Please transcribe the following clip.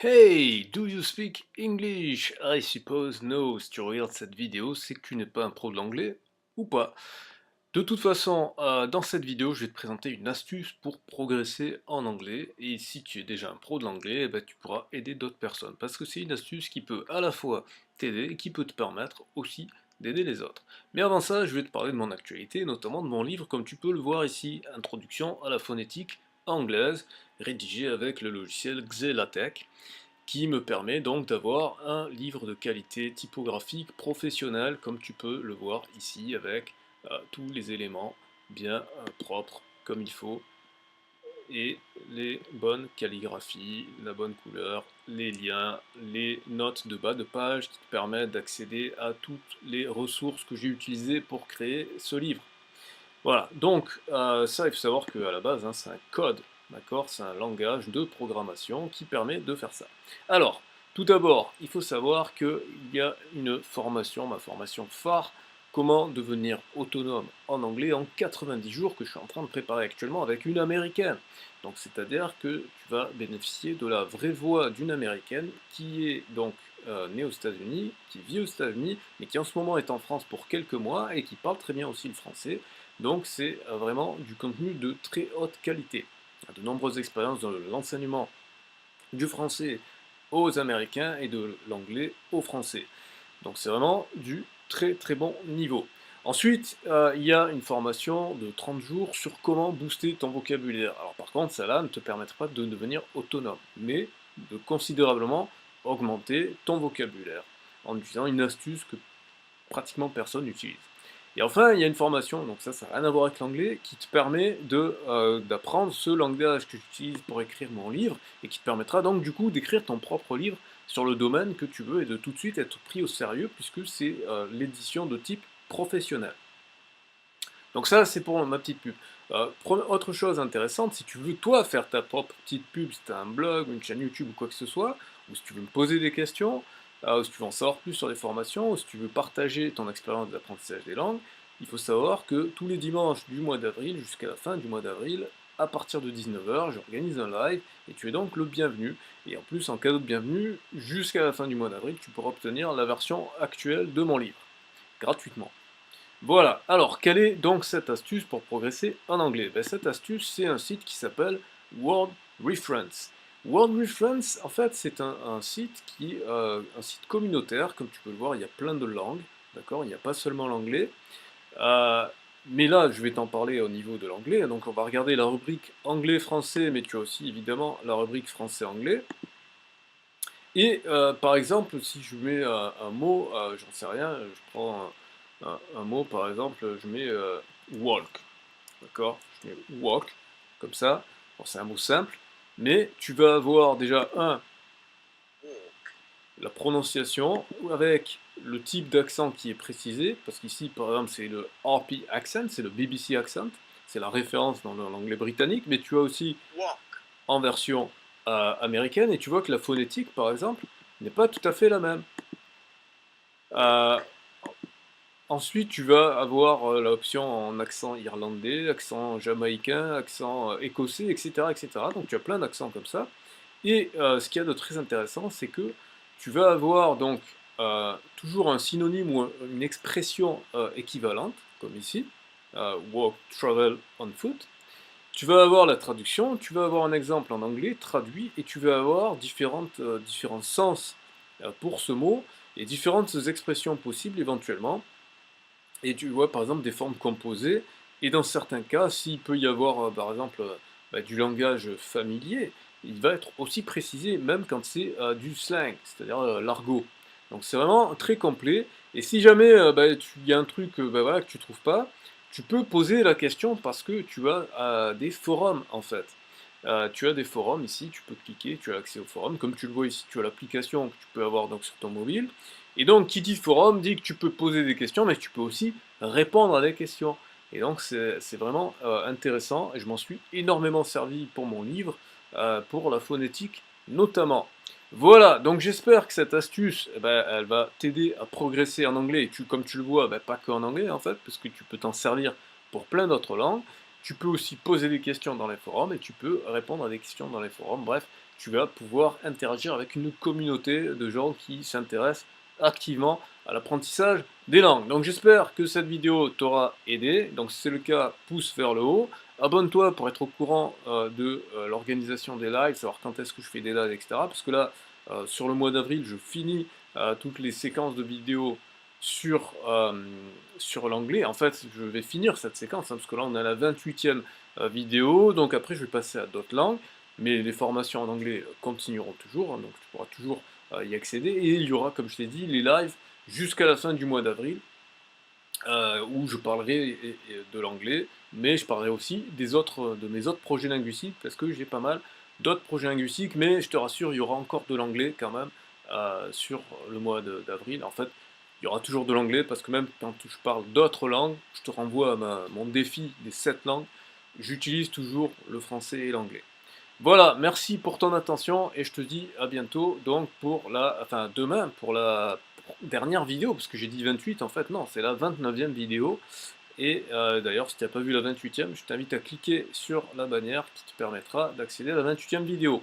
Hey, do you speak English? I suppose no. Si tu regardes cette vidéo, c'est que tu n'es pas un pro de l'anglais ou pas. De toute façon, dans cette vidéo, je vais te présenter une astuce pour progresser en anglais. Et si tu es déjà un pro de l'anglais, eh ben, tu pourras aider d'autres personnes. Parce que c'est une astuce qui peut à la fois t'aider et qui peut te permettre aussi d'aider les autres. Mais avant ça, je vais te parler de mon actualité, notamment de mon livre, comme tu peux le voir ici, Introduction à la phonétique anglaise, rédigé avec le logiciel Xelatech qui me permet donc d'avoir un livre de qualité typographique professionnelle, comme tu peux le voir ici, avec tous les éléments bien propres, comme il faut, et les bonnes calligraphies, la bonne couleur, les liens, les notes de bas de page qui te permettent d'accéder à toutes les ressources que j'ai utilisées pour créer ce livre. Voilà, donc ça, il faut savoir qu'à la base, hein, c'est un code, d'accord? C'est un langage de programmation qui permet de faire ça. Alors, tout d'abord, il faut savoir qu'il y a une formation, ma formation phare, comment devenir autonome en anglais en 90 jours que je suis en train de préparer actuellement avec une américaine. Donc, c'est-à-dire que tu vas bénéficier de la vraie voix d'une américaine qui est donc née aux États-Unis, qui vit aux États-Unis, mais qui en ce moment est en France pour quelques mois et qui parle très bien aussi le français. Donc c'est vraiment du contenu de très haute qualité. Il y a de nombreuses expériences dans l'enseignement du français aux Américains et de l'anglais aux Français. Donc c'est vraiment du très très bon niveau. Ensuite, il y a une formation de 30 jours sur comment booster ton vocabulaire. Alors par contre, celle-là ne te permettra pas de devenir autonome, mais de considérablement augmenter ton vocabulaire en utilisant une astuce que pratiquement personne n'utilise. Et enfin, il y a une formation, donc ça n'a rien à voir avec l'anglais, qui te permet d'apprendre ce langage que j'utilise pour écrire mon livre, et qui te permettra donc du coup d'écrire ton propre livre sur le domaine que tu veux, et de tout de suite être pris au sérieux, puisque c'est l'édition de type professionnel. Donc ça, c'est pour ma petite pub. Autre chose intéressante, si tu veux toi faire ta propre petite pub, si tu as un blog, une chaîne YouTube ou quoi que ce soit, ou si tu veux me poser des questions, ou si tu veux en savoir plus sur les formations, ou si tu veux partager ton expérience d'apprentissage des langues, il faut savoir que tous les dimanches du mois d'avril jusqu'à la fin du mois d'avril, à partir de 19h, j'organise un live et tu es donc le bienvenu. Et en plus, en cadeau de bienvenue, jusqu'à la fin du mois d'avril, tu pourras obtenir la version actuelle de mon livre, gratuitement. Voilà, alors quelle est donc cette astuce pour progresser en anglais? Ben, cette astuce, c'est un site qui s'appelle Word Reference. Word Reference, en fait, c'est un site qui est un site communautaire, comme tu peux le voir, il y a plein de langues, d'accord? Il n'y a pas seulement l'anglais. Euh, mais là, je vais t'en parler au niveau de l'anglais, donc on va regarder la rubrique anglais-français, mais tu as aussi évidemment la rubrique français-anglais. Et par exemple, si je mets un mot, j'en sais rien, je prends un mot par exemple, je mets walk, d'accord? Je mets walk, comme ça. Bon, c'est un mot simple, mais tu vas avoir déjà la prononciation avec le type d'accent qui est précisé, parce qu'ici par exemple c'est le RP accent, c'est le BBC accent, c'est la référence dans l'anglais britannique, mais tu as aussi en version américaine, et tu vois que la phonétique, par exemple, n'est pas tout à fait la même. Euh, Ensuite, tu vas avoir l'option en accent irlandais, accent jamaïcain, accent écossais, etc., etc. Donc tu as plein d'accents comme ça. Et ce qu'il y a de très intéressant, c'est que tu vas avoir donc toujours un synonyme ou une expression équivalente, comme ici, walk, travel, on foot. Tu vas avoir la traduction, tu vas avoir un exemple en anglais traduit, et tu vas avoir différents sens pour ce mot, et différentes expressions possibles éventuellement. Et tu vois par exemple des formes composées, et dans certains cas, s'il peut y avoir par exemple du langage familier, il va être aussi précisé même quand c'est du slang, c'est-à-dire l'argot. Donc c'est vraiment très complet, et si jamais il y a un truc voilà, que tu trouves pas, tu peux poser la question parce que tu as des forums en fait. Tu as des forums ici, tu peux cliquer, tu as accès au forum, comme tu le vois ici, tu as l'application que tu peux avoir donc sur ton mobile, et donc qui dit forum dit que tu peux poser des questions, mais tu peux aussi répondre à des questions. Et donc c'est vraiment intéressant, et je m'en suis énormément servi pour mon livre, pour la phonétique notamment. Voilà, donc j'espère que cette astuce, eh ben, elle va t'aider à progresser en anglais, et comme tu le vois, ben, pas que en anglais en fait, parce que tu peux t'en servir pour plein d'autres langues. Tu peux aussi poser des questions dans les forums, et tu peux répondre à des questions dans les forums. Bref, tu vas pouvoir interagir avec une communauté de gens qui s'intéressent activement à l'apprentissage des langues. Donc j'espère que cette vidéo t'aura aidé. Donc si c'est le cas, pouce vers le haut. Abonne-toi pour être au courant de l'organisation des lives, savoir quand est-ce que je fais des lives, etc. Parce que là, sur le mois d'avril, je finis toutes les séquences de vidéos sur l'anglais. En fait, je vais finir cette séquence, hein, parce que là, on est à la 28e vidéo. Donc après, je vais passer à d'autres langues. Mais les formations en anglais continueront toujours, hein, donc tu pourras toujours y accéder. Et il y aura, comme je t'ai dit, les lives jusqu'à la fin du mois d'avril, où je parlerai de l'anglais, mais je parlerai aussi de mes autres projets linguistiques, parce que j'ai pas mal d'autres projets linguistiques, mais je te rassure, il y aura encore de l'anglais quand même sur le mois d'avril. En fait, il y aura toujours de l'anglais, parce que même quand je parle d'autres langues, je te renvoie à mon défi des 7 langues, j'utilise toujours le français et l'anglais. Voilà, merci pour ton attention et je te dis à bientôt donc enfin demain pour la dernière vidéo, parce que j'ai dit 28 en fait, non, c'est la 29e vidéo. Et d'ailleurs, si tu n'as pas vu la 28e, je t'invite à cliquer sur la bannière qui te permettra d'accéder à la 28e vidéo.